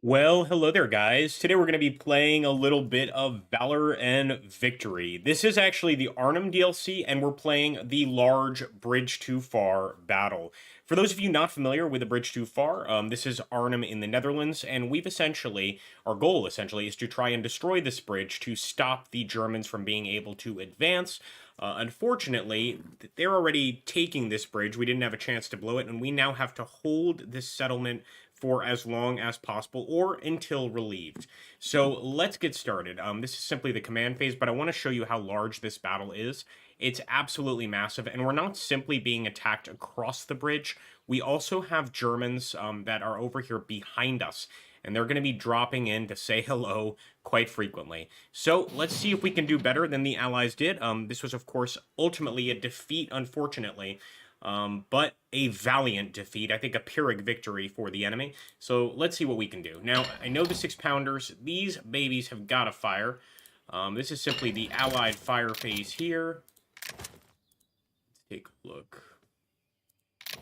Well, hello there, guys. Today we're going to be playing a little bit of Valor and Victory. This is actually the Arnhem DLC, and we're playing the large Bridge Too Far battle. For those of you not familiar with the Bridge Too Far, this is Arnhem in the Netherlands, and our goal essentially is to try and destroy this bridge to stop the Germans from being able to advance. Unfortunately, they're already taking this bridge. We didn't have a chance to blow it, and we now have to hold this settlement for as long as possible or until relieved. So let's get started. This is simply the command phase, but I want to show you how large this battle is. It's absolutely massive, and we're not simply being attacked across the bridge. We also have Germans that are over here behind us, and they're going to be dropping in to say hello quite frequently. So let's see if we can do better than the Allies did. This was, of course, ultimately a defeat, unfortunately. But a valiant defeat. I think a Pyrrhic victory for the enemy. So let's see what we can do. Now, I know the 6-pounders. These babies have got to fire. This is simply the Allied fire phase here. Let's take a look.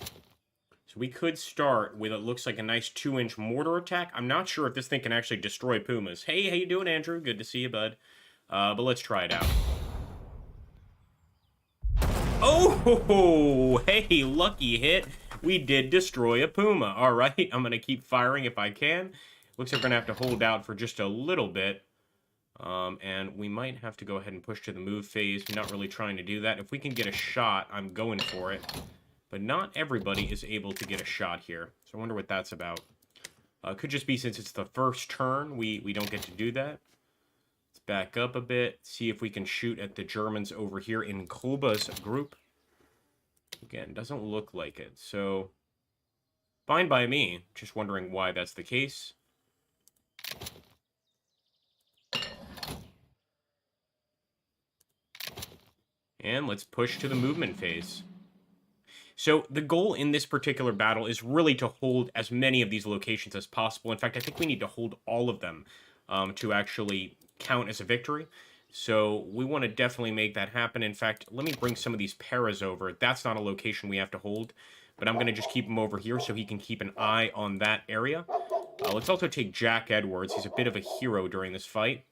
So we could start with, it looks like, a nice 2-inch mortar attack. I'm not sure if this thing can actually destroy Pumas. Hey, how you doing, Andrew? Good to see you, bud. But let's try it out. Oh, hey, lucky hit. We did destroy a Puma. All right, I'm going to keep firing if I can. Looks like we're going to have to hold out for just a little bit. And we might have to go ahead and push to the move phase. I'm not really trying to do that. If we can get a shot, I'm going for it. But not everybody is able to get a shot here. So I wonder what that's about. Could just be since it's the first turn, we don't get to do that. Let's back up a bit, see if we can shoot at the Germans over here in Kuba's group. Again, doesn't look like it, so fine by me. Just wondering why that's the case. And let's push to the movement phase. So the goal in this particular battle is really to hold as many of these locations as possible. In fact, I think we need to hold all of them to actually count as a victory. So we want to definitely make that happen. In fact, let me bring some of these paras over. That's not a location we have to hold, but I'm going to just keep him over here so he can keep an eye on that area. Let's also take Jack Edwards. He's a bit of a hero during this fight.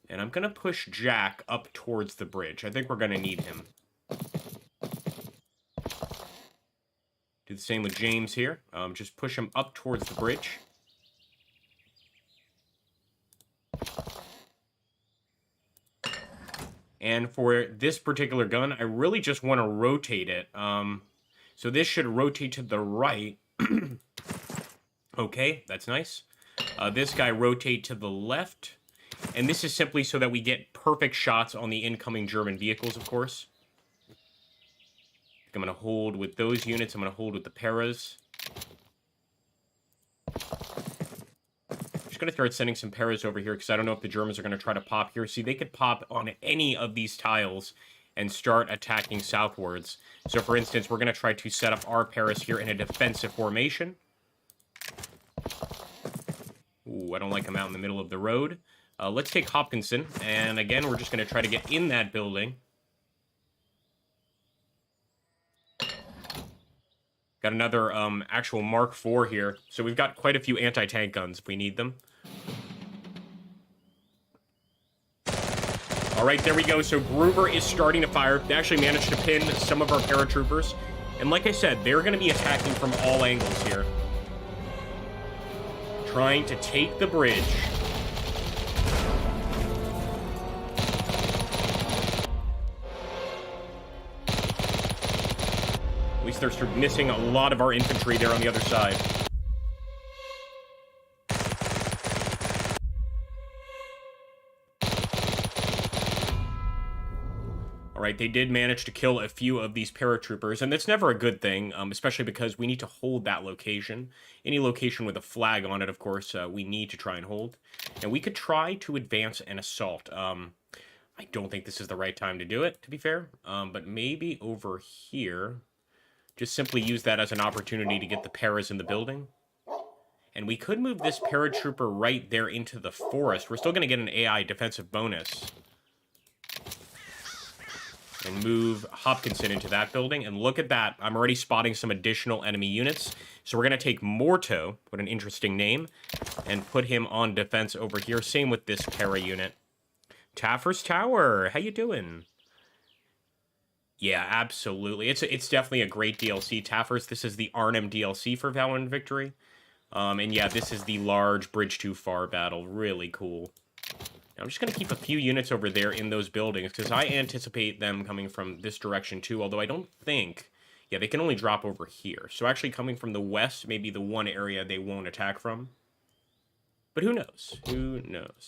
And I'm going to push Jack up towards the bridge. I think we're going to need him. Do the same with James here. Just push him up towards the bridge. And for this particular gun, I really just want to rotate it. So this should rotate to the right. Okay, that's nice. This guy rotate to the left. And this is simply so that we get perfect shots on the incoming German vehicles, of course. I'm going to hold with those units. I'm going to hold with the paras. Just going to start sending some paras over here because I don't know if the Germans are going to try to pop here. See, they could pop on any of these tiles and start attacking southwards. So, for instance, we're going to try to set up our paras here in a defensive formation. Ooh, I don't like them out in the middle of the road. Let's take Hopkinson. And again, we're just going to try to get in that building. Got another actual Mark IV here. So we've got quite a few anti-tank guns if we need them. All right, there we go. So Gruber is starting to fire. They actually managed to pin some of our paratroopers. And like I said, they're going to be attacking from all angles here. Trying to take the bridge. At least they're missing a lot of our infantry there on the other side. Alright, they did manage to kill a few of these paratroopers, and that's never a good thing, especially because we need to hold that location. Any location with a flag on it, of course, we need to try and hold. And we could try to advance an assault. I don't think this is the right time to do it, to be fair. But maybe over here... Just simply use that as an opportunity to get the paras in the building. And we could move this paratrooper right there into the forest. We're still going to get an AI defensive bonus. and move Hopkinson into that building. And look at that. I'm already spotting some additional enemy units. So we're going to take Morto, what an interesting name, and put him on defense over here. Same with this para unit. Taffer's Tower, how you doing? Yeah, absolutely. It's definitely a great DLC. Taffer's, this is the Arnhem DLC for Valor and Victory. And yeah, this is the large bridge too far battle. Really cool. I'm just going to keep a few units over there in those buildings, because I anticipate them coming from this direction too, although I don't think... Yeah, they can only drop over here. So actually coming from the west may be the one area they won't attack from. But who knows? Who knows?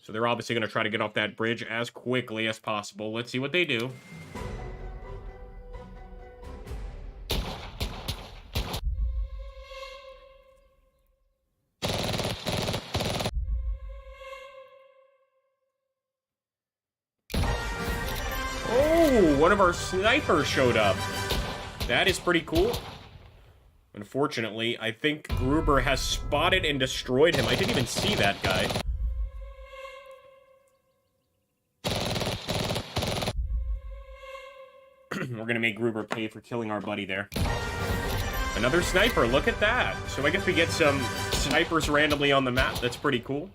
So they're obviously going to try to get off that bridge as quickly as possible. Let's see what they do. Oh, one of our snipers showed up. That is pretty cool. Unfortunately, I think Gruber has spotted and destroyed him. I didn't even see that guy. We're going to make Gruber pay for killing our buddy there. Another sniper, look at that. So I guess we get some snipers randomly on the map. That's pretty cool.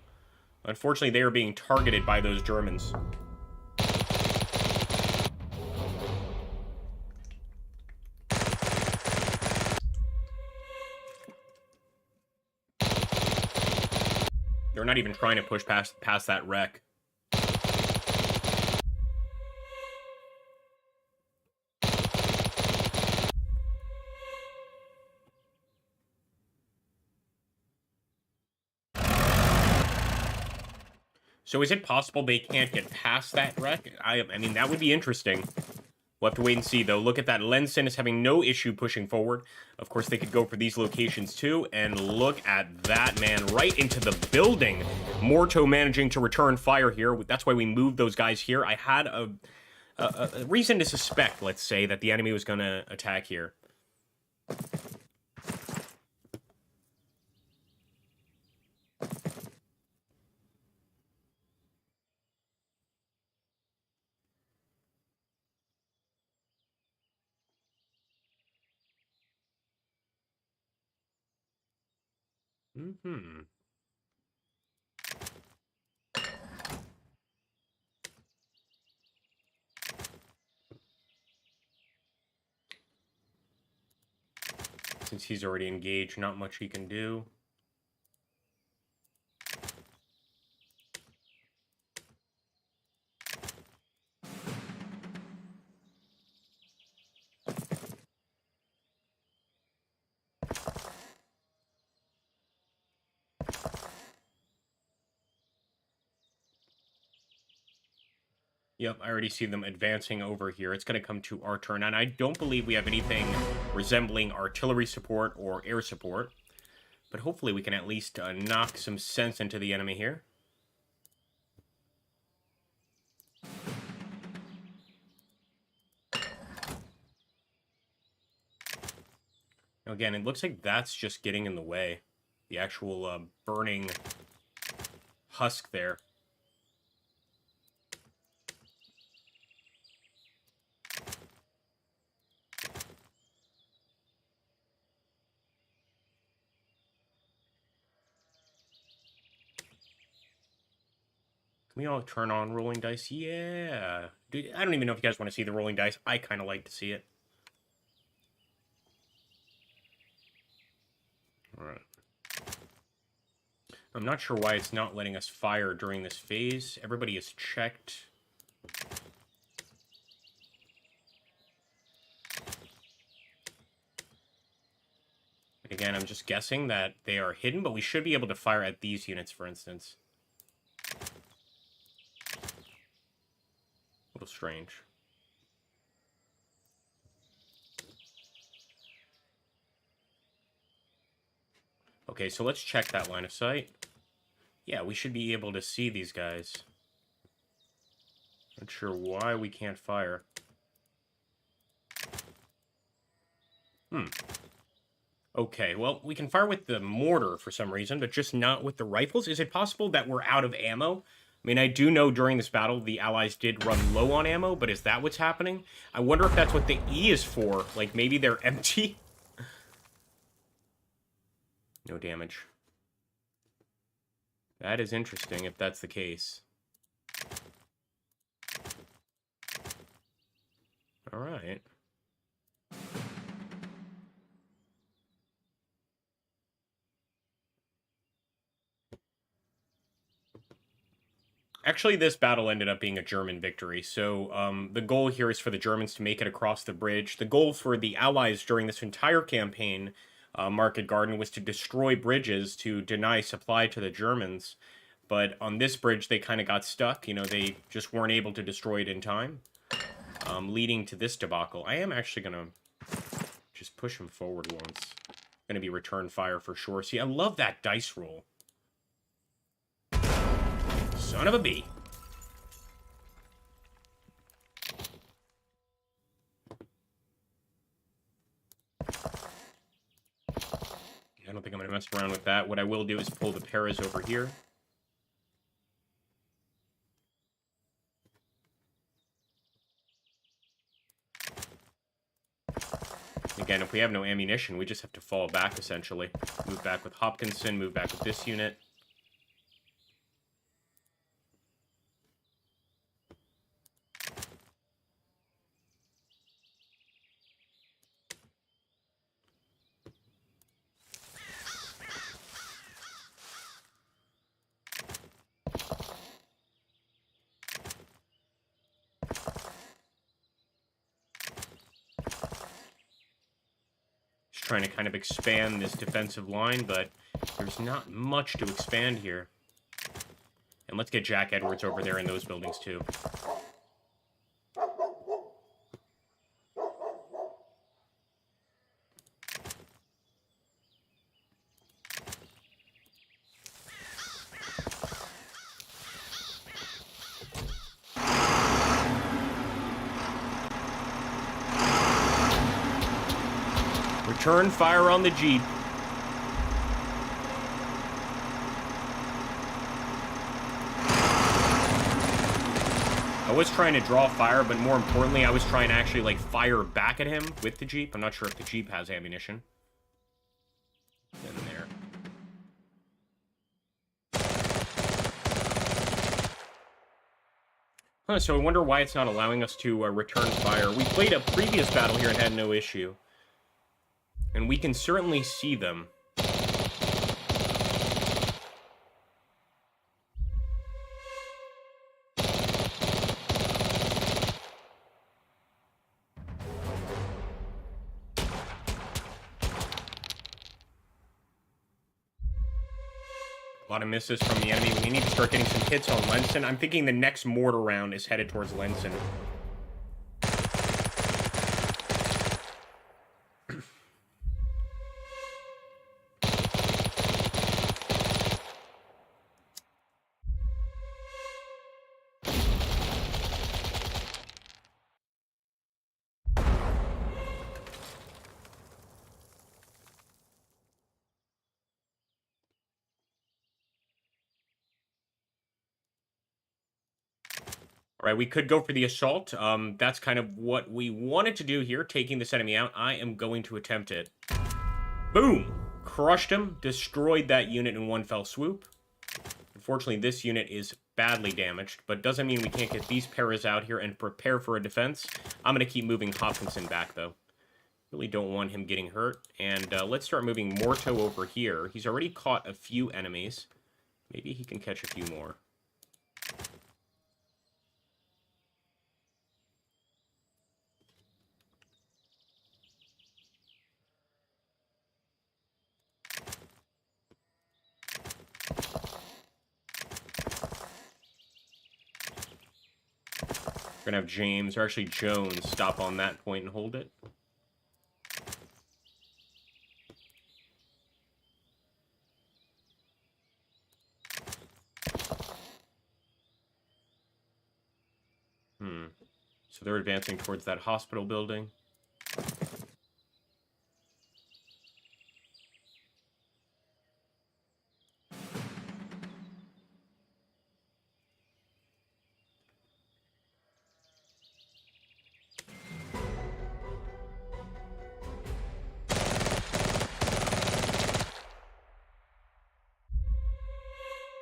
Unfortunately, they are being targeted by those Germans. They're not even trying to push past that wreck. So is it possible they can't get past that wreck? I mean, that would be interesting. We'll have to wait and see, though. Look at that. Lenson is having no issue pushing forward. Of course, they could go for these locations, too. And look at that, man. Right into the building. Morto managing to return fire here. That's why we moved those guys here. I had a reason to suspect, let's say, that the enemy was going to attack here. Mm-hmm. Since he's already engaged, not much he can do. Yep, I already see them advancing over here. It's going to come to our turn, and I don't believe we have anything resembling artillery support or air support. But hopefully we can at least knock some sense into the enemy here. Now again, it looks like that's just getting in the way. The actual burning husk there. We all turn on rolling dice? Yeah. Dude, I don't even know if you guys want to see the rolling dice. I kind of like to see it. Alright. I'm not sure why it's not letting us fire during this phase. Everybody is checked. Again, I'm just guessing that they are hidden, but we should be able to fire at these units, for instance. A little strange. Okay, so let's check that line of sight. Yeah, we should be able to see these guys. Not sure why we can't fire. Okay, well, we can fire with the mortar for some reason, but just not with the rifles. Is it possible that we're out of ammo? I mean, I do know during this battle the allies did run low on ammo, but is that what's happening? I wonder if that's what the E is for. Like, maybe they're empty? No damage. That is interesting if that's the case. Alright. Actually, this battle ended up being a German victory, so the goal here is for the Germans to make it across the bridge. The goal for the Allies during this entire campaign, Market Garden, was to destroy bridges to deny supply to the Germans. But on this bridge, they kind of got stuck. You know, they just weren't able to destroy it in time, leading to this debacle. I am actually going to just push him forward once. Going to be return fire for sure. See, I love that dice roll. Son of a bee. I don't think I'm going to mess around with that. What I will do is pull the paras over here. Again, if we have no ammunition, we just have to fall back, essentially. Move back with Hopkinson, move back with this unit. Trying to kind of expand this defensive line, but there's not much to expand here. And let's get Jack Edwards over there in those buildings too. Return fire on the Jeep. I was trying to draw fire, but more importantly, I was trying to actually, like, fire back at him with the Jeep. I'm not sure if the Jeep has ammunition. In there. Huh, so I wonder why it's not allowing us to return fire. We played a previous battle here and had no issue. And we can certainly see them. A lot of misses from the enemy. We need to start getting some hits on Lenson. I'm thinking the next mortar round is headed towards Lenson. All right, we could go for the assault. That's kind of what we wanted to do here, taking this enemy out. I am going to attempt it. Boom! Crushed him, destroyed that unit in one fell swoop. Unfortunately, this unit is badly damaged, but doesn't mean we can't get these paras out here and prepare for a defense. I'm going to keep moving Hopkinson back, though. Really don't want him getting hurt. And let's start moving Mortar over here. He's already caught a few enemies. Maybe he can catch a few more. We're going to have James, or actually Jones, stop on that point and hold it. So they're advancing towards that hospital building.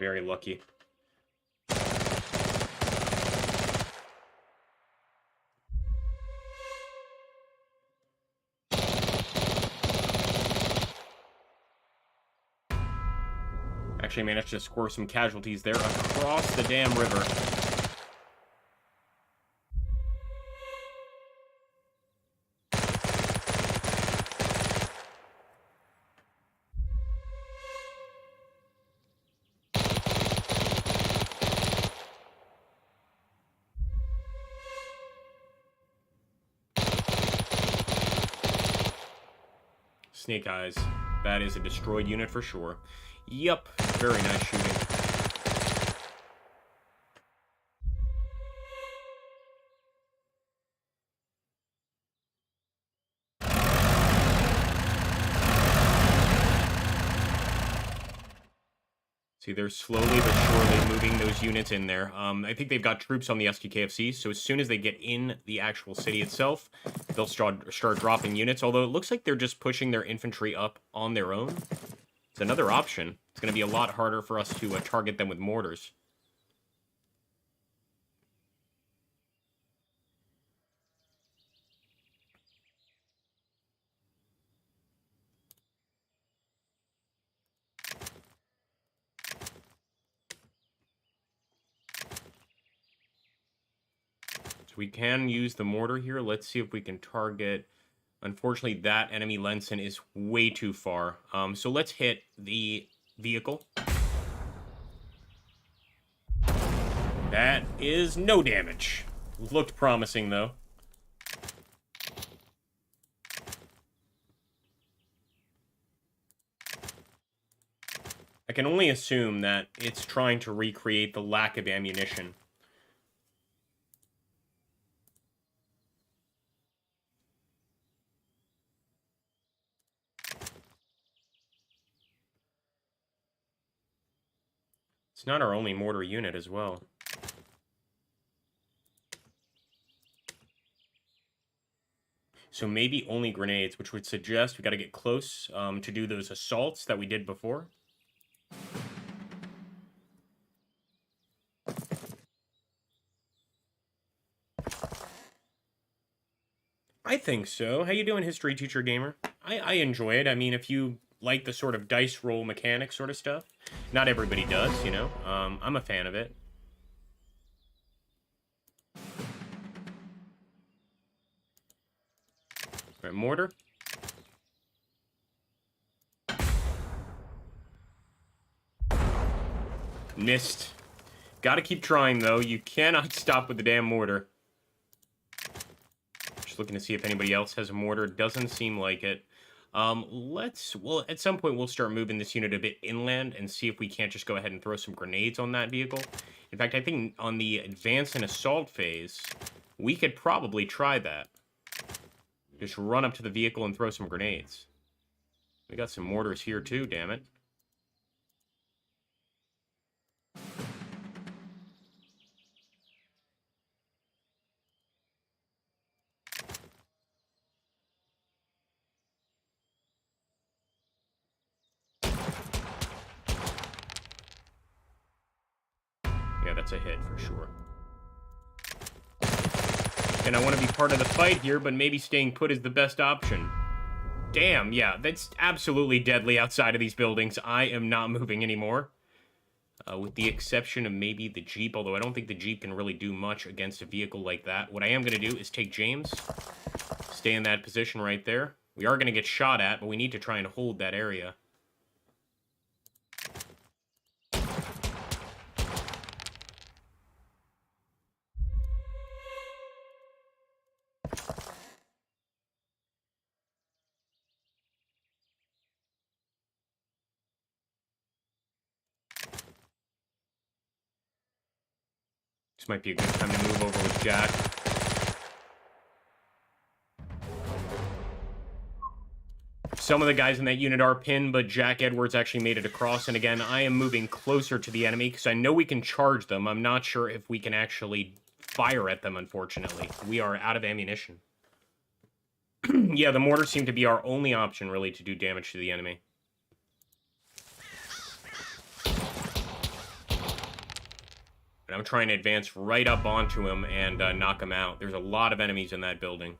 very lucky. Actually managed to score some casualties there across the damn river. Snake Eyes. That is a destroyed unit for sure. Yup. Very nice shooting. See, they're slowly but surely moving those units in there. I think they've got troops on the SDKFC, so as soon as they get in the actual city itself, they'll start dropping units, although it looks like they're just pushing their infantry up on their own. It's another option. It's going to be a lot harder for us to target them with mortars. We can use the mortar here. Let's see if we can target. Unfortunately, that enemy Lenson is way too far. So let's hit the vehicle. That is no damage. Looked promising, though. I can only assume that it's trying to recreate the lack of ammunition. It's not our only mortar unit as well. So maybe only grenades, which would suggest we got to get close to do those assaults that we did before. I think so. How you doing, History Teacher Gamer? I enjoy it. I mean, if you like the sort of dice roll mechanic sort of stuff. Not everybody does, you know. I'm a fan of it. All right, mortar. Missed. Gotta keep trying, though. You cannot stop with the damn mortar. Just looking to see if anybody else has a mortar. Doesn't seem like it. Well, at some point we'll start moving this unit a bit inland and see if we can't just go ahead and throw some grenades on that vehicle. In fact, I think on the advance and assault phase, we could probably try that. Just run up to the vehicle and throw some grenades. We got some mortars here too, damn it. Yeah, that's a hit for sure. And I want to be part of the fight here, but maybe staying put is the best option. Damn, yeah, that's absolutely deadly outside of these buildings. I am not moving anymore. With the exception of maybe the Jeep, although I don't think the Jeep can really do much against a vehicle like that. What I am going to do is take James, stay in that position right there. We are going to get shot at, but we need to try and hold that area. This might be a good time to move over with Jack. Some of the guys in that unit are pinned, but Jack Edwards actually made it across. And again, I am moving closer to the enemy because I know we can charge them. I'm not sure if we can actually fire at them, unfortunately. We are out of ammunition. Yeah, the mortars seem to be our only option, really, to do damage to the enemy. I'm trying to advance right up onto him and knock him out. There's a lot of enemies in that building.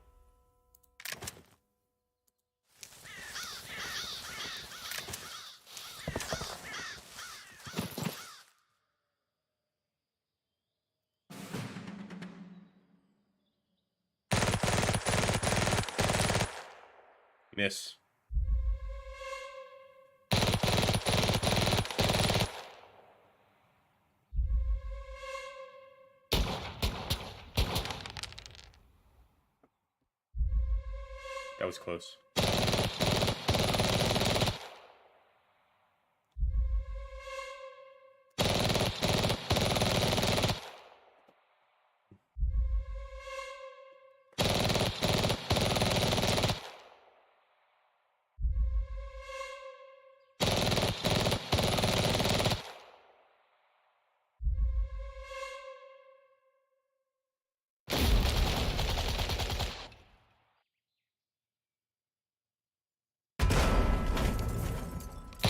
Miss. That was close.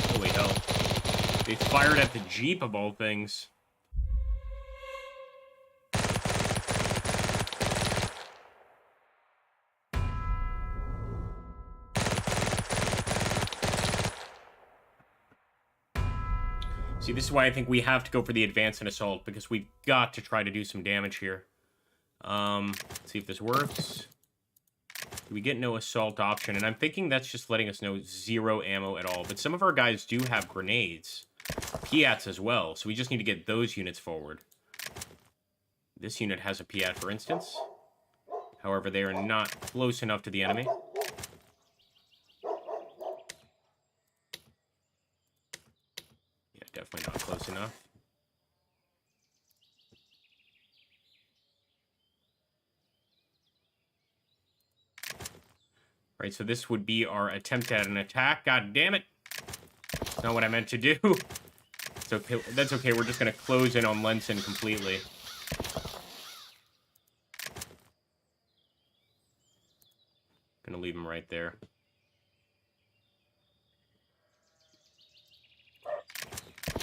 Holy hell. They fired at the Jeep of all things. See, this is why I think we have to go for the advance and assault, because we've got to try to do some damage here. Let's see if this works. We get no assault option, and I'm thinking that's just letting us know 0 ammo at all. But some of our guys do have grenades. Piats as well, so we just need to get those units forward. This unit has a Piat, for instance. However, they are not close enough to the enemy. Yeah, definitely not close enough. Right, so this would be our attempt at an attack. God damn it. That's not what I meant to do. It's okay. That's okay. We're just going to close in on Lenson completely. Gonna leave him right there.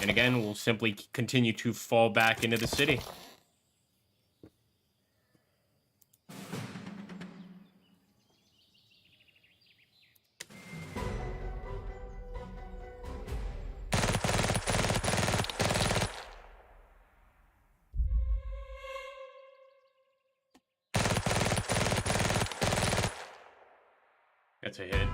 And again, we'll simply continue to fall back into the city. That's a hit.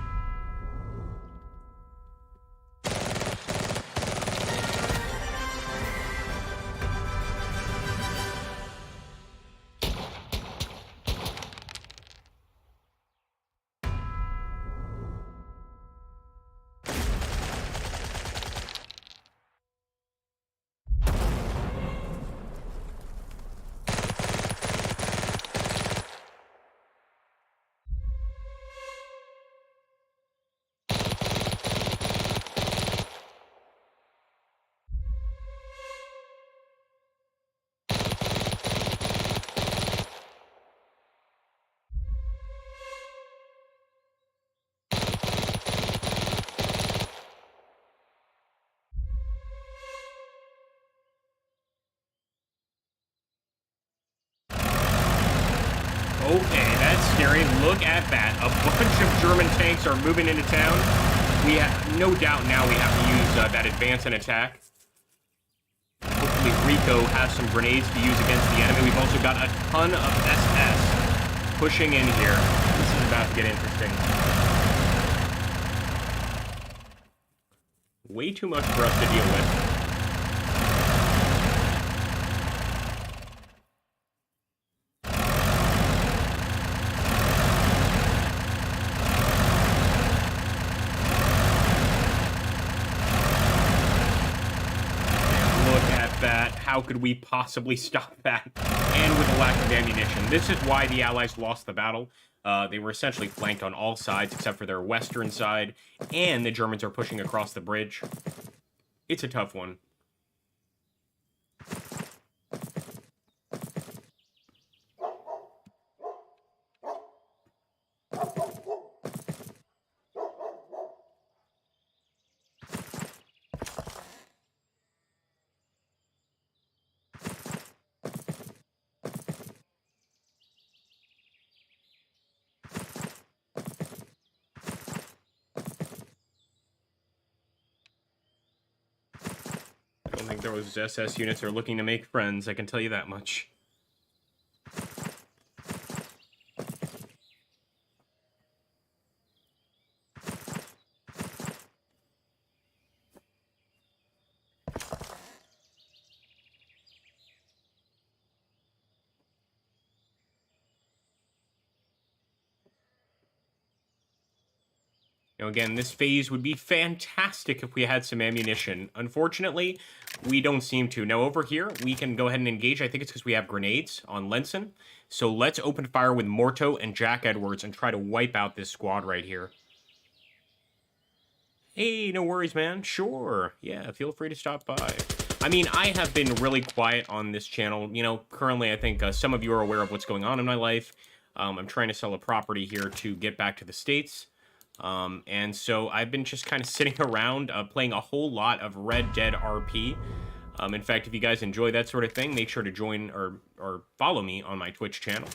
Okay, that's scary. Look at that. A bunch of German tanks are moving into town. We have no doubt now we have to use that advance and attack. Hopefully Rico has some grenades to use against the enemy. We've also got a ton of SS pushing in here. This is about to get interesting. Way too much for us to deal with. How could we possibly stop that? And with a lack of ammunition. This is why the Allies lost the battle. They were essentially flanked on all sides except for their western side, and the Germans are pushing across the bridge. It's a tough one. I don't think those SS units are looking to make friends, I can tell you that much. Now again, this phase would be fantastic if we had some ammunition. Unfortunately, we don't seem to. Now over here, we can go ahead and engage. I think it's because we have grenades on Lenson. So let's open fire with Morto and Jack Edwards and try to wipe out this squad right here. Hey, no worries, man. Sure. Yeah, feel free to stop by. I mean, I have been really quiet on this channel. You know, currently I think some of you are aware of what's going on in my life. I'm trying to sell a property here to get back to the States. And so I've been just kind of sitting around playing a whole lot of Red Dead RP. In fact, if you guys enjoy that sort of thing, make sure to join or follow me on my Twitch channel.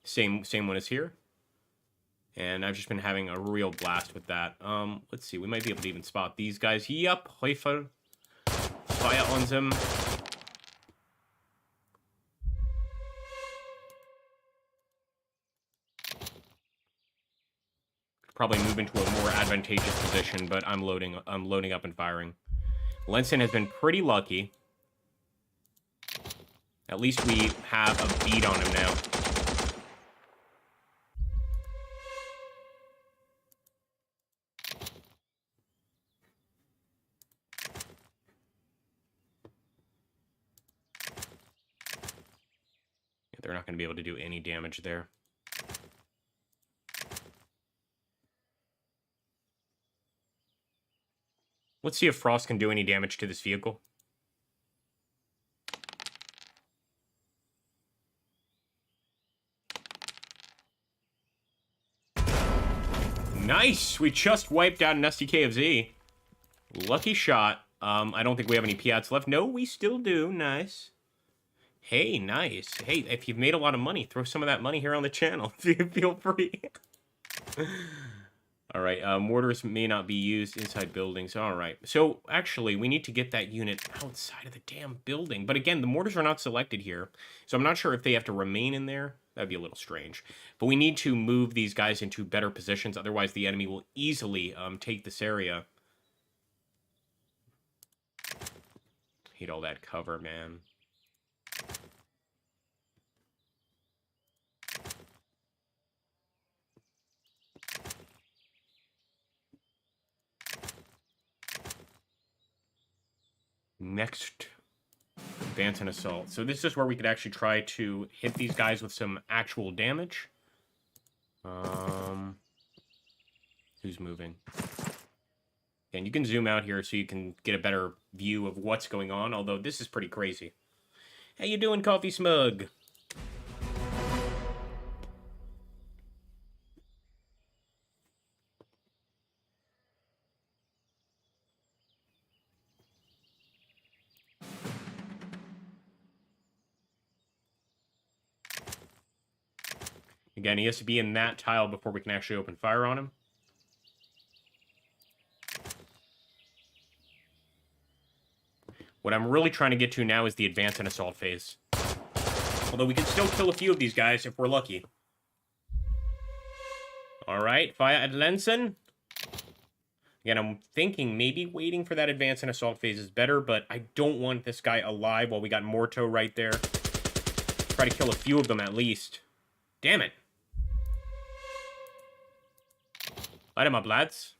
Same one as here. And I've just been having a real blast with that. Let's see, we might be able to even spot these guys. Yup, Häufer. Fire on them. Probably move into a more advantageous position, but I'm loading up and firing. Lenson has been pretty lucky. At least we have a beat on him now. They're not going to be able to do any damage there. Let's see if Frost can do any damage to this vehicle. Nice! We just wiped out an SDKFZ. Lucky shot. I don't think we have any Piats left. No, we still do. Nice. Hey, nice. Hey, if you've made a lot of money, throw some of that money here on the channel. Feel free. All right, mortars may not be used inside buildings. All right, so actually, we need to get that unit outside of the damn building. But again, the mortars are not selected here, so I'm not sure if they have to remain in there. That'd be a little strange. But we need to move these guys into better positions, otherwise the enemy will easily take this area. Hate all that cover, man. Next, advance and assault. So this is where we could actually try to hit these guys with some actual damage. Who's moving? And you can zoom out here so you can get a better view of what's going on, although this is pretty crazy. How you doing, Coffee Smug? Again, he has to be in that tile before we can actually open fire on him. What I'm really trying to get to now is the advance and assault phase. Although we can still kill a few of these guys if we're lucky. Alright, fire at Lenson. Again, I'm thinking maybe waiting for that advance and assault phase is better, but I don't want this guy alive while we got Morto right there. Try to kill a few of them at least. Damn it. Light him up, lads.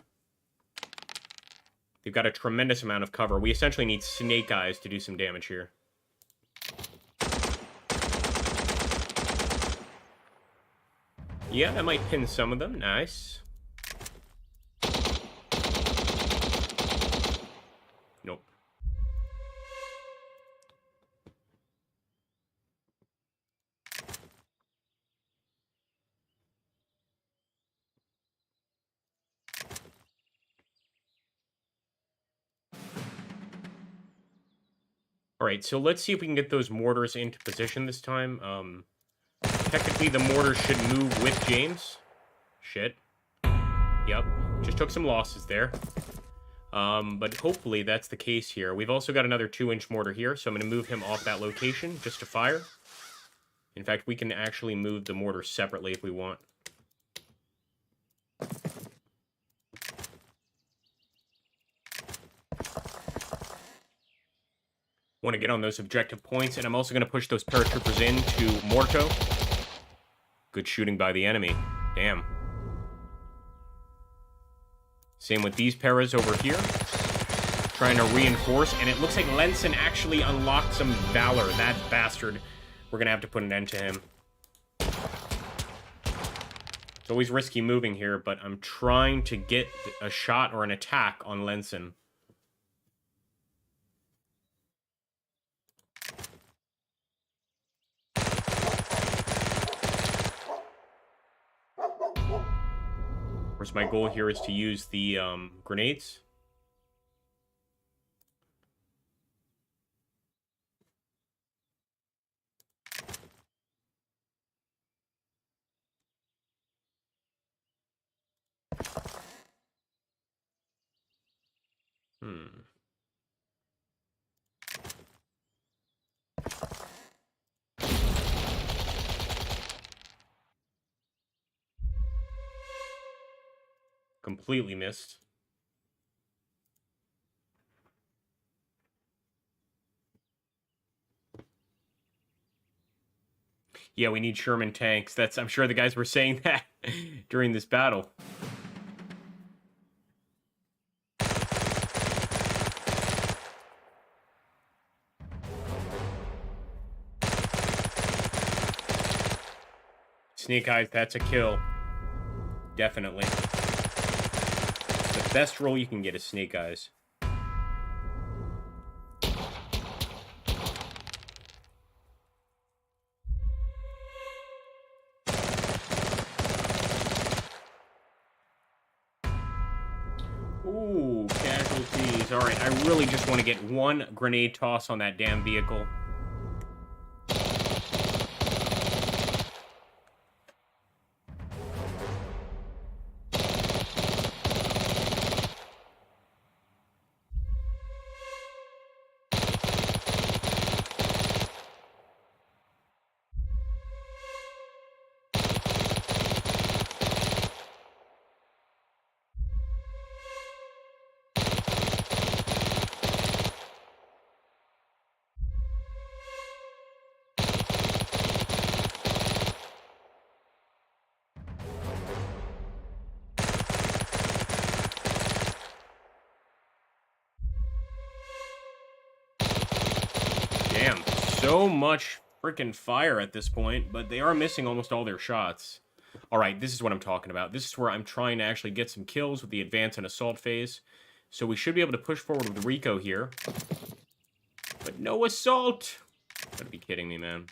They've got a tremendous amount of cover. We essentially need snake eyes to do some damage here. Yeah, that might pin some of them. Nice. Nope. Alright, so let's see if we can get those mortars into position this time. Technically, the mortars should move with James. Shit. Yep. Just took some losses there. But hopefully that's the case here. We've also got another 2-inch mortar here, so I'm going to move him off that location just to fire. In fact, we can actually move the mortar separately if we want. Want to get on those objective points, and I'm also going to push those paratroopers into Mortar. Good shooting by the enemy. Damn. Same with these paras over here. Trying to reinforce, and it looks like Lenson actually unlocked some Valor. That bastard. We're going to have to put an end to him. It's always risky moving here, but I'm trying to get a shot or an attack on Lenson. Of course, my goal here is to use the grenades. Completely missed. Yeah, we need Sherman tanks. I'm sure the guys were saying that during this battle. Snake Eyes, that's a kill. Definitely. The best roll you can get is Snake Eyes. Ooh, casualties. Alright, I really just want to get one grenade toss on that damn vehicle. Damn, so much freaking fire at this point, but they are missing almost all their shots. Alright, this is what I'm talking about. This is where I'm trying to actually get some kills with the advance and assault phase. So we should be able to push forward with Rico here. But no assault! You gotta be kidding me, man.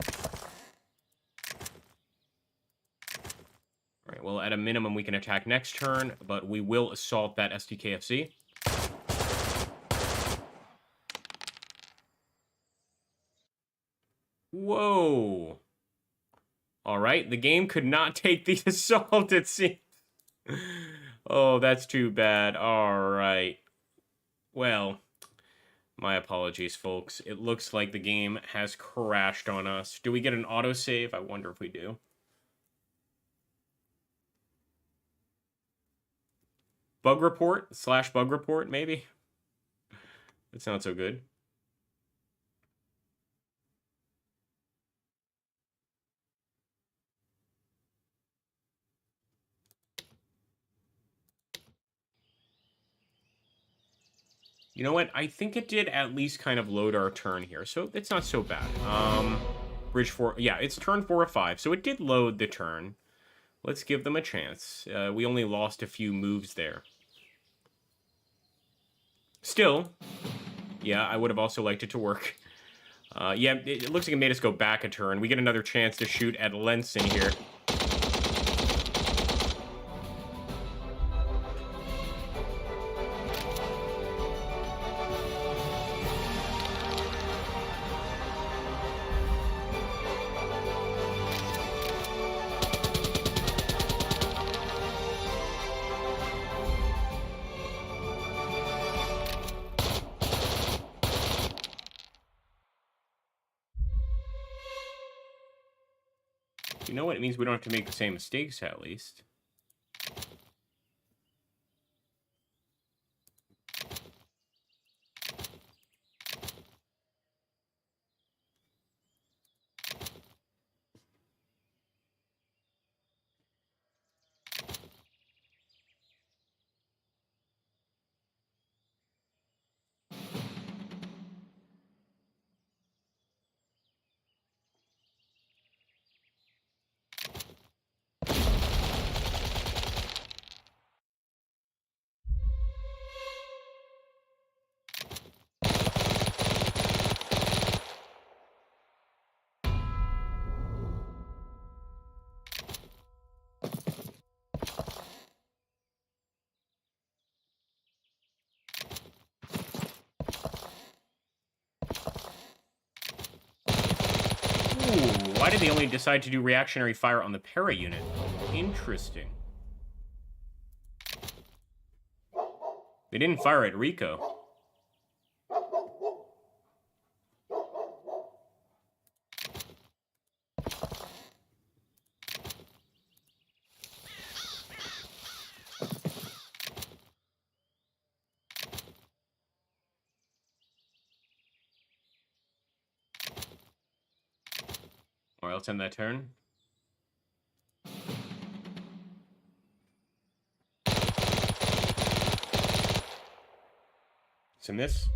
Alright, well, at a minimum, we can attack next turn, but we will assault that SDKFC. Whoa. Alright, the game could not take the assault, it seems. Oh, that's too bad. Alright. Well, my apologies, folks. It looks like the game has crashed on us. Do we get an autosave? I wonder if we do. Bug report? / bug report, maybe? That's not so good. You know what? I think it did at least kind of load our turn here, so it's not so bad. Bridge 4, yeah, it's turn 4 of 5, so it did load the turn. Let's give them a chance. We only lost a few moves there. Still, yeah, I would have also liked it to work. Yeah, it looks like it made us go back a turn. We get another chance to shoot at Lenson here. You know what? It means we don't have to make the same mistakes, at least. Ooh, why did they only decide to do reactionary fire on the para unit? Interesting. They didn't fire at Rico. Or else end that turn. It's a miss.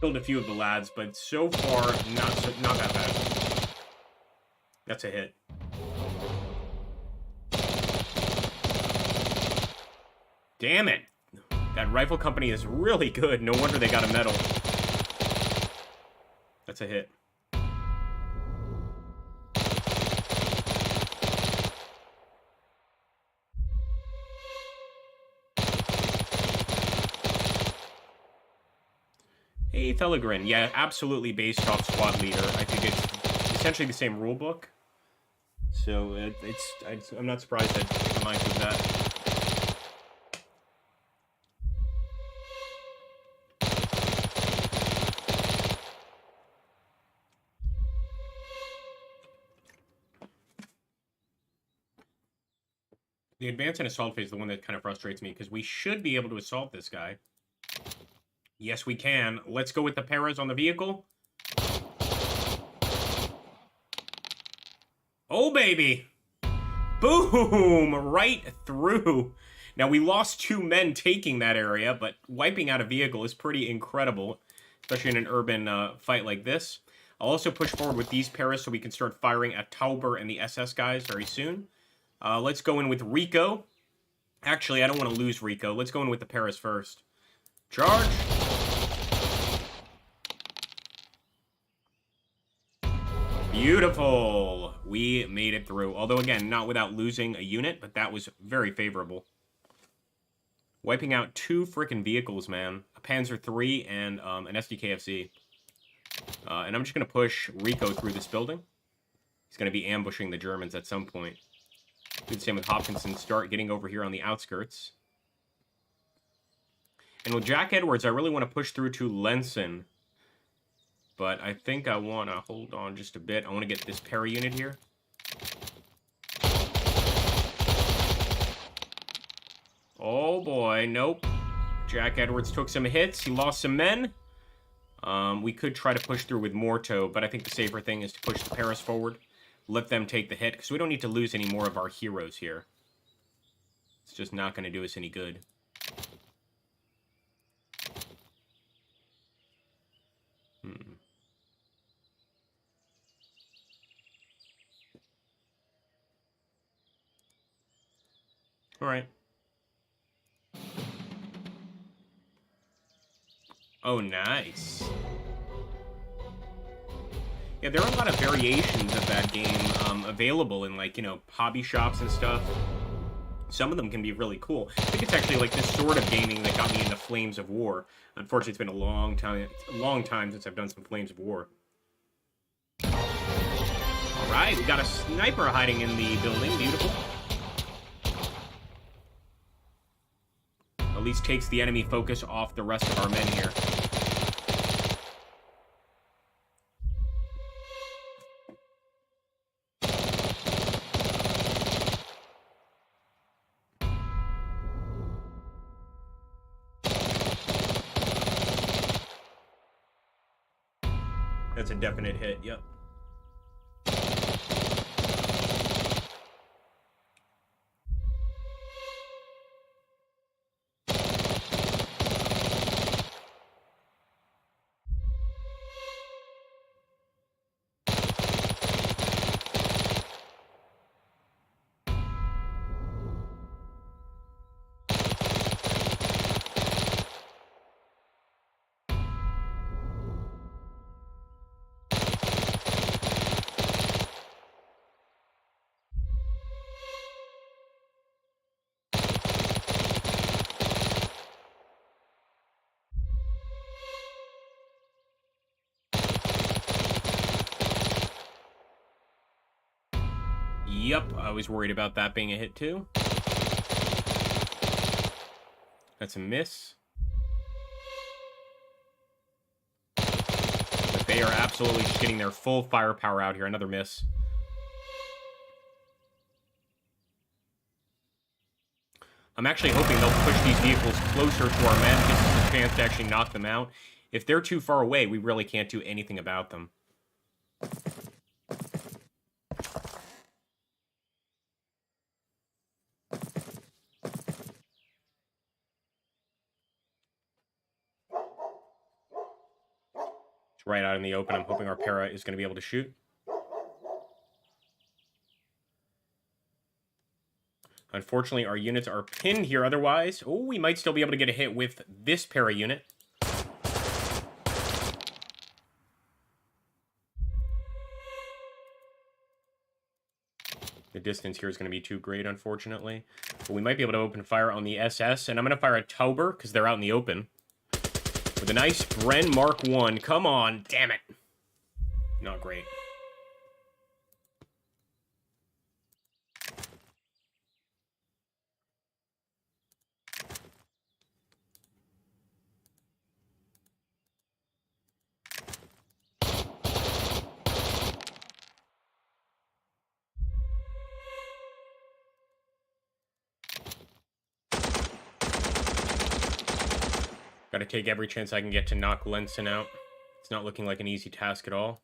Killed a few of the lads, but so far, not that bad. That's a hit. Damn it! That rifle company is really good. No wonder they got a medal. That's a hit. Hey, Felagrin. Yeah, absolutely based off squad leader. I think it's essentially the same rule book. So I'm not surprised that it reminds me of that. The advance and assault phase is the one that kind of frustrates me, because we should be able to assault this guy. Yes, we can. Let's go with the paras on the vehicle. Oh, baby! Boom! Right through. Now, we lost 2 men taking that area, but wiping out a vehicle is pretty incredible, especially in an urban fight like this. I'll also push forward with these paras so we can start firing at Tauber and the SS guys very soon. Let's go in with Rico. Actually, I don't want to lose Rico. Let's go in with the paras first. Charge! Beautiful! We made it through. Although, again, not without losing a unit, but that was very favorable. Wiping out 2 frickin' vehicles, man. A Panzer III and an SDKFC. And I'm just going to push Rico through this building. He's going to be ambushing the Germans at some point. Do the same with Hopkinson. Start getting over here on the outskirts. And with Jack Edwards, I really want to push through to Lenson. But I think I want to hold on just a bit. I want to get this para unit here. Oh boy, nope. Jack Edwards took some hits. He lost some men. We could try to push through with Mortar, but I think the safer thing is to push the paras forward. Let them take the hit, because we don't need to lose any more of our heroes here. It's just not going to do us any good. All right. Oh, nice. Yeah, there are a lot of variations of that game available in, like, you know, hobby shops and stuff. Some of them can be really cool. I think it's actually like this sort of gaming that got me into Flames of War. Unfortunately, it's been a long time since I've done some Flames of War. All right, we got a sniper hiding in the building. Beautiful. At least takes the enemy focus off the rest of our men here. That's a definite hit, yep. Yep, I was worried about that being a hit too. That's a miss. But they are absolutely just getting their full firepower out here. Another miss. I'm actually hoping they'll push these vehicles closer to our men. Gives us a chance to actually knock them out. If they're too far away, we really can't do anything about them. Right out in the open. I'm hoping our para is going to be able to shoot. Unfortunately, our units are pinned here. Otherwise, oh, we might still be able to get a hit with this para unit. The distance here is going to be too great, unfortunately. But we might be able to open fire on the SS, and I'm going to fire a Tauber because they're out in the open. With a nice Bren Mark 1. Come on, damn it. Not great. Gotta take every chance I can get to knock Lenson out. It's not looking like an easy task at all.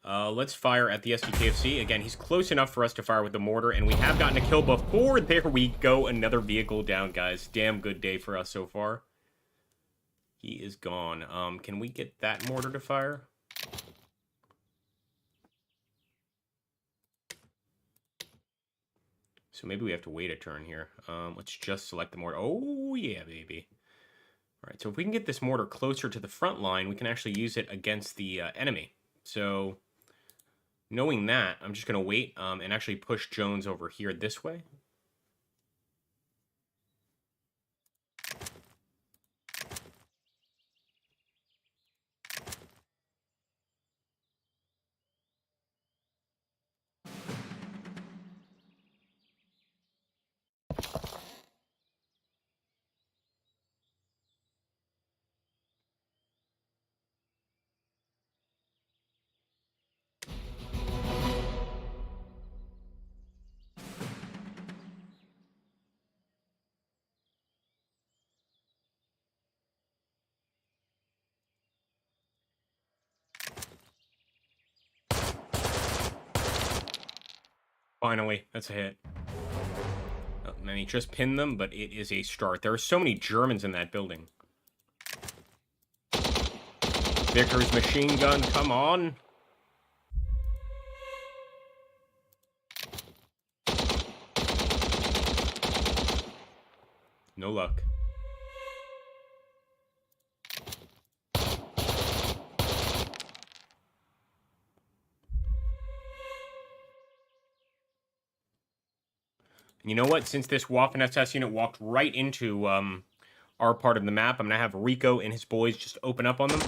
Let's fire at the SDKFC. Again, he's close enough for us to fire with the mortar, and we have gotten a kill before. There we go. Another vehicle down, guys. Damn good day for us so far. He is gone. Can we get that mortar to fire? So maybe we have to wait a turn here. Let's just select the mortar. Oh, yeah, baby. All right, so if we can get this mortar closer to the front line, we can actually use it against the enemy. So knowing that, I'm just going to wait and actually push Jones over here this way. Finally, that's a hit. Oh, and he just pinned them, but it is a start. There are so many Germans in that building. Vickers machine gun, come on. No luck. You know what? Since this Waffen-SS unit walked right into our part of the map, I'm going to have Rico and his boys just open up on them.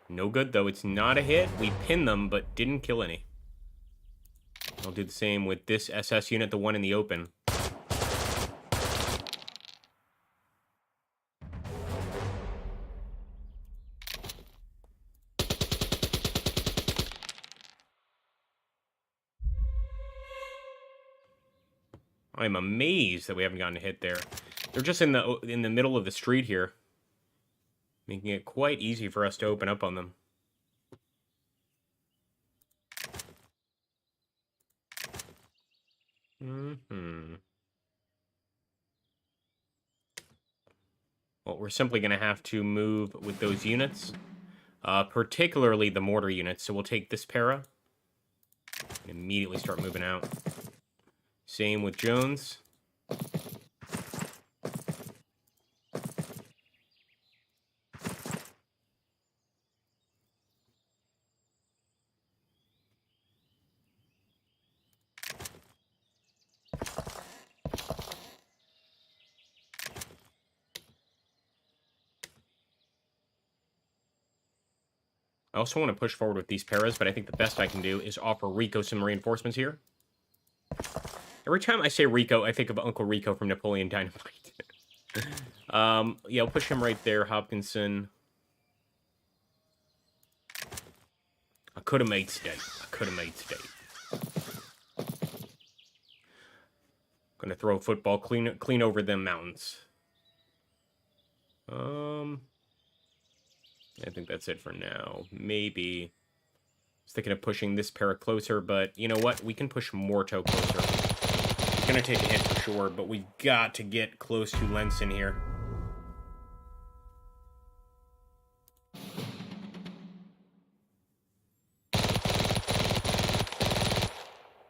No good, though. It's not a hit. We pinned them, but didn't kill any. I'll do the same with this SS unit, the one in the open. I'm amazed that we haven't gotten a hit there. They're just in the middle of the street here, making it quite easy for us to open up on them. Well, we're simply going to have to move with those units, particularly the mortar units. So we'll take this para and immediately start moving out. Same with Jones. I also want to push forward with these paras, but I think the best I can do is offer Rico some reinforcements here. Every time I say Rico, I think of Uncle Rico from Napoleon Dynamite. Yeah, I'll push him right there, Hopkinson. I could have made state. Gonna throw a football clean over them mountains. I think that's it for now. Maybe. I was thinking of pushing this para closer, but you know what? We can push Mortar closer. It's gonna take a hit for sure, but we've got to get close to Lenson here.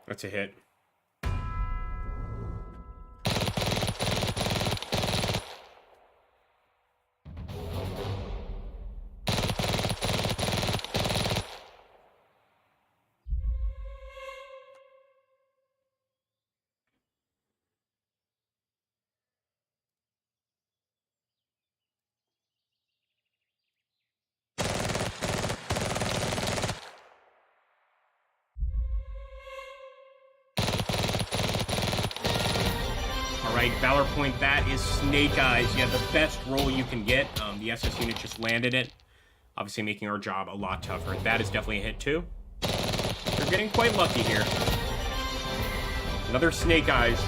That's a hit. Alright, Valor Point, that is Snake Eyes. Yeah, the best roll you can get. The SS unit just landed it. Obviously making our job a lot tougher. That is definitely a hit too. They're getting quite lucky here. Another Snake Eyes.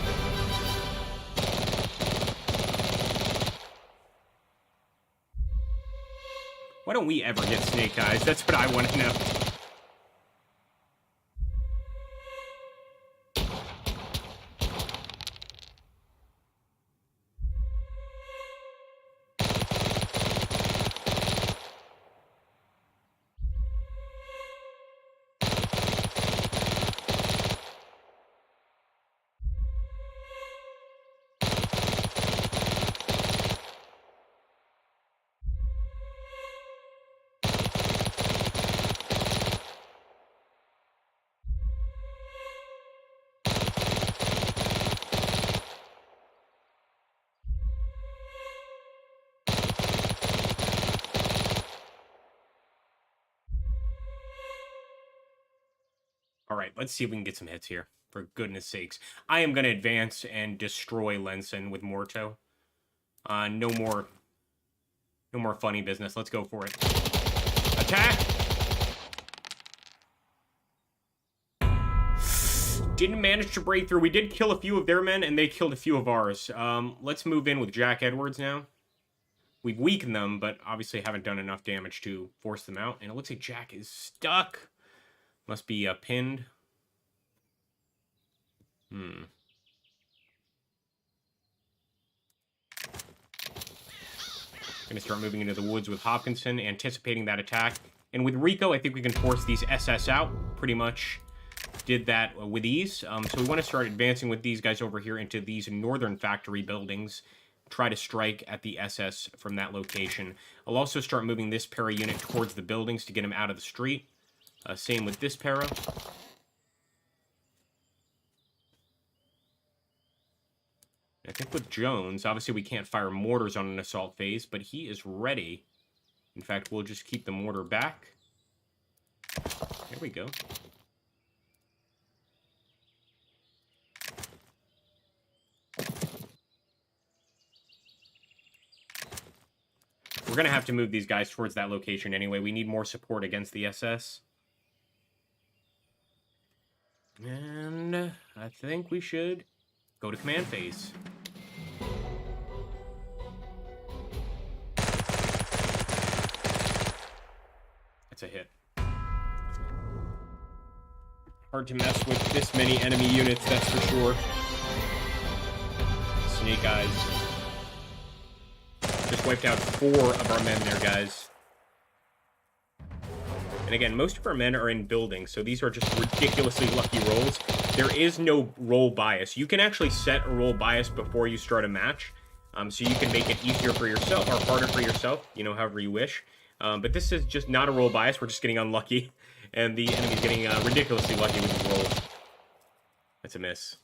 Why don't we ever get Snake Eyes? That's what I want to know. All right, let's see if we can get some hits here. For goodness sakes. I am going to advance and destroy Lenson with Morto. No more funny business. Let's go for it. Attack! Didn't manage to break through. We did kill a few of their men, and they killed a few of ours. Let's move in with Jack Edwards now. We've weakened them, but obviously haven't done enough damage to force them out. And it looks like Jack is stuck. Must be pinned. Gonna start moving into the woods with Hopkinson, anticipating that attack. And with Rico, I think we can force these SS out. Pretty much did that with ease. So we want to start advancing with these guys over here into these northern factory buildings. Try to strike at the SS from that location. I'll also start moving this para unit towards the buildings to get him out of the street. Same with this para. I think with Jones, obviously we can't fire mortars on an assault phase, but he is ready. In fact, we'll just keep the mortar back. There we go. We're going to have to move these guys towards that location anyway. We need more support against the SS. And I think we should go to command phase. That's a hit. Hard to mess with this many enemy units, that's for sure. Snake Eyes. Just wiped out 4 of our men there, guys. And again, most of our men are in buildings, so these are just ridiculously lucky rolls. There is no roll bias. You can actually set a roll bias before you start a match, so you can make it easier for yourself, or harder for yourself, you know, however you wish. But this is just not a roll bias. We're just getting unlucky, and the enemy's getting ridiculously lucky with his rolls. That's a miss.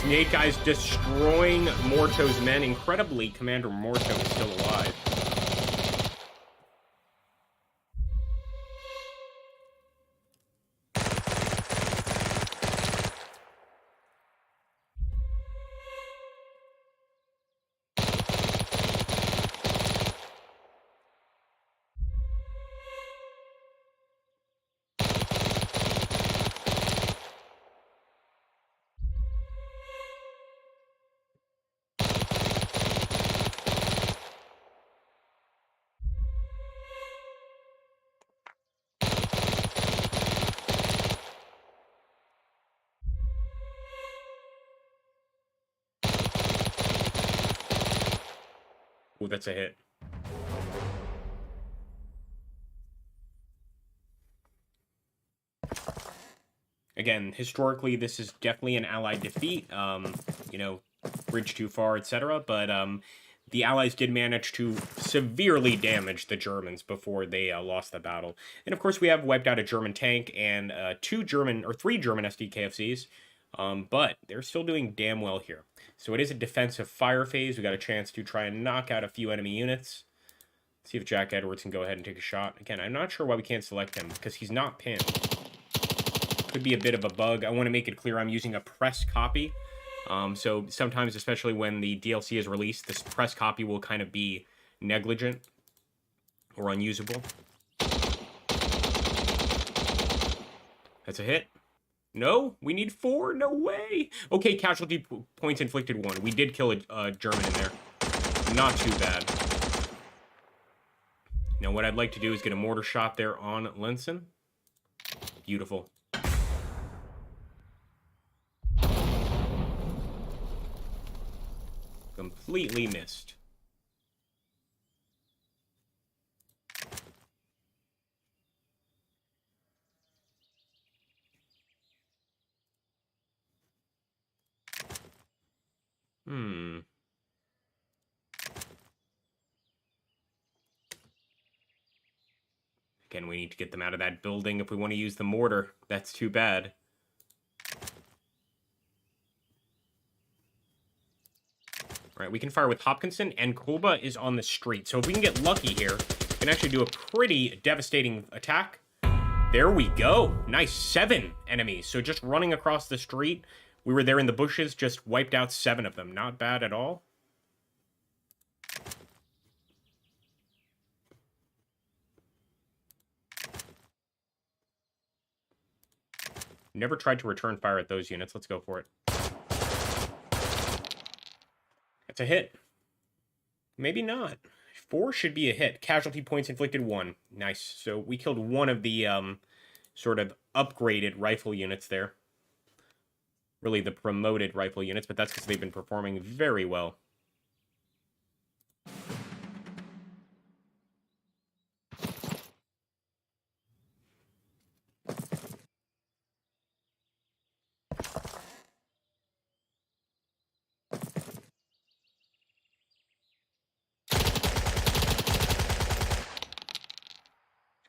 Snake Eyes destroying Morto's men. Incredibly, Commander Morto is still alive. Ooh, that's a hit. Again, historically, this is definitely an Allied defeat. You know, bridge too far, etc. But the Allies did manage to severely damage the Germans before they lost the battle. And of course, we have wiped out a German tank and 3 German SDKFCs. But they're still doing damn well here. So it is a defensive fire phase. We got a chance to try and knock out a few enemy units. See if Jack Edwards can go ahead and take a shot. Again, I'm not sure why we can't select him, because he's not pinned. Could be a bit of a bug. I want to make it clear I'm using a press copy. So sometimes, especially when the DLC is released, this press copy will kind of be negligent or unusable. That's a hit. No, we need 4. No way. Okay, casualty points inflicted 1. We did kill a German in there. Not too bad. Now, what I'd like to do is get a mortar shot there on Lenson. Beautiful. Completely missed. Again, we need to get them out of that building if we want to use the mortar. That's too bad. All right, we can fire with Hopkinson, and Kolba is on the street. So if we can get lucky here, we can actually do a pretty devastating attack. There we go. Nice. 7 enemies. So just running across the street, we were there in the bushes, just wiped out 7 of them. Not bad at all. Never tried to return fire at those units. Let's go for it. It's a hit. Maybe not. 4 should be a hit. Casualty points inflicted 1. Nice. So we killed one of the sort of upgraded rifle units there. Really the promoted rifle units, but that's because they've been performing very well.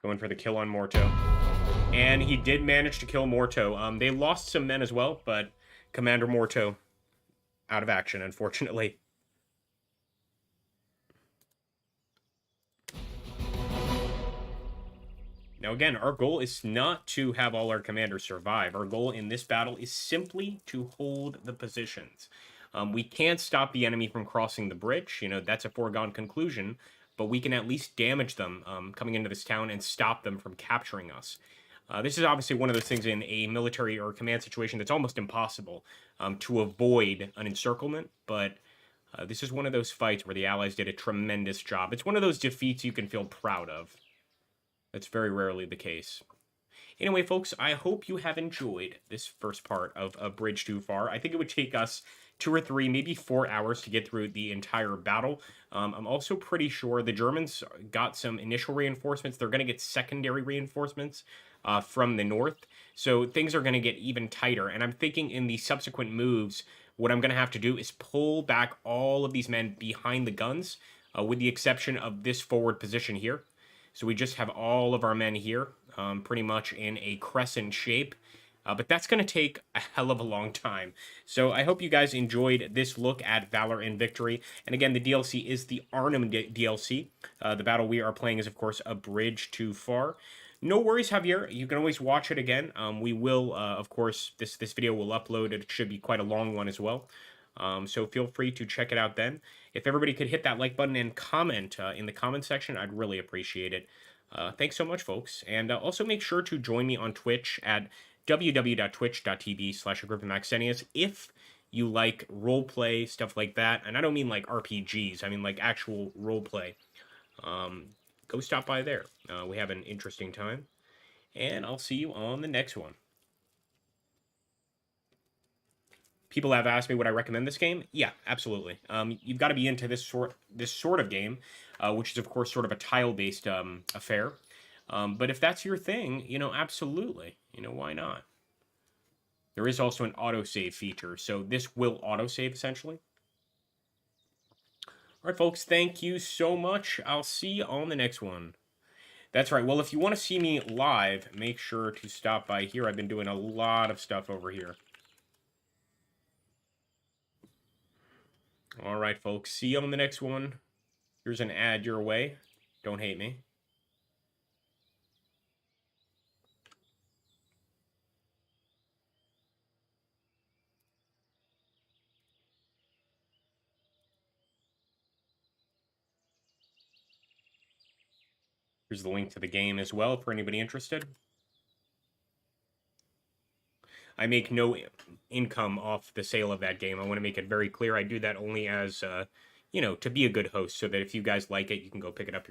Going for the kill on Morto. And he did manage to kill Morto. They lost some men as well, but Commander Morto out of action, unfortunately. Now again, our goal is not to have all our commanders survive. Our goal in this battle is simply to hold the positions. We can't stop the enemy from crossing the bridge. You know, that's a foregone conclusion. But we can at least damage them coming into this town and stop them from capturing us. This is obviously one of those things in a military or command situation that's almost impossible to avoid an encirclement, but this is one of those fights where the Allies did a tremendous job. It's one of those defeats you can feel proud of. That's very rarely the case. Anyway, folks, I hope you have enjoyed this first part of A Bridge Too Far. I think it would take us 2 or 3, maybe 4 hours to get through the entire battle. I'm also pretty sure the Germans got some initial reinforcements. They're going to get secondary reinforcements from the north. So things are going to get even tighter. And I'm thinking in the subsequent moves, what I'm going to have to do is pull back all of these men behind the guns, with the exception of this forward position here. So we just have all of our men here, pretty much in a crescent shape. But that's going to take a hell of a long time. So I hope you guys enjoyed this look at Valor and Victory. And again, the DLC is the Arnhem DLC. The battle we are playing is, of course, A Bridge Too Far. No worries, Javier. You can always watch it again. We will, of course, this video will upload. It should be quite a long one as well. So feel free to check it out then. If everybody could hit that like button and comment in the comment section, I'd really appreciate it. Thanks so much, folks. And also make sure to join me on Twitch at www.twitch.tv/agrippaMaxenius if you like roleplay, stuff like that. And I don't mean like RPGs. I mean like actual roleplay. Go stop by there. We have an interesting time. And I'll see you on the next one. People have asked me would I recommend this game? Yeah, absolutely. You've got to be into this sort of game, which is of course sort of a tile-based affair. But if that's your thing, you know, absolutely. You know, why not? There is also an autosave feature, so this will autosave essentially. All right, folks, thank you so much. I'll see you on the next one. That's right. Well, if you want to see me live, make sure to stop by here. I've been doing a lot of stuff over here. All right, folks. See you on the next one. Here's an ad your way. Don't hate me. Here's the link to the game as well for anybody interested. I make no income off the sale of that game. I want to make it very clear. I do that only as, you know, to be a good host so that if you guys like it, you can go pick it up